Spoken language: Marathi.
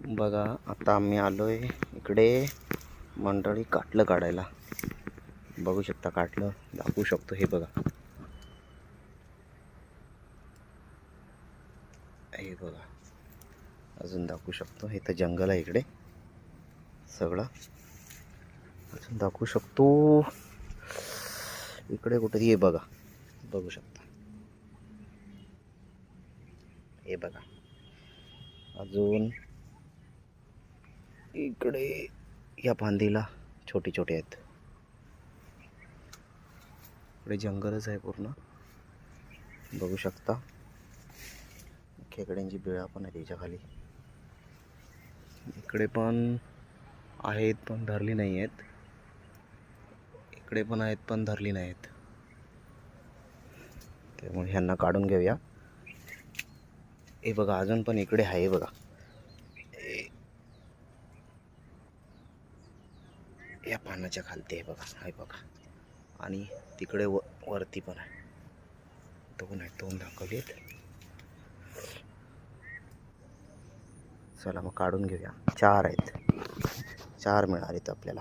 बघा आता आम्ही आलोय इकडे मंडळी काटलं काढायला. बघू शकता काटलं दाखवू शकतो. हे बघा, हे बघा अजून दाखवू शकतो. हे तर जंगल आहे इकडे सगळं. अजून दाखवू शकतो इकडे कुठे. हे बघा, बघू शकता. हे बघा अजून इकडे या फांदीला छोटे छोटे आहेत. इकडे जंगलच आहे पूर्ण, बघू शकता. खेकड्यांची बिळा पण आहे त्याच्या खाली. इकडे पण आहेत पण धरली नाही आहेत. इकडे पण आहेत पण धरली नाही आहेत. त्यामुळे ह्यांना काढून घेऊया. हे बघा अजून पण इकडे आहे बघा. या पानाच्या खालती आहे बघा, आहे बघा. आणि तिकडे वरती पण आहे. दोन आहेत, दोन दाखवलेत. चला मग काढून घेऊया. 4 आहेत, 4 मिळालेत आपल्याला.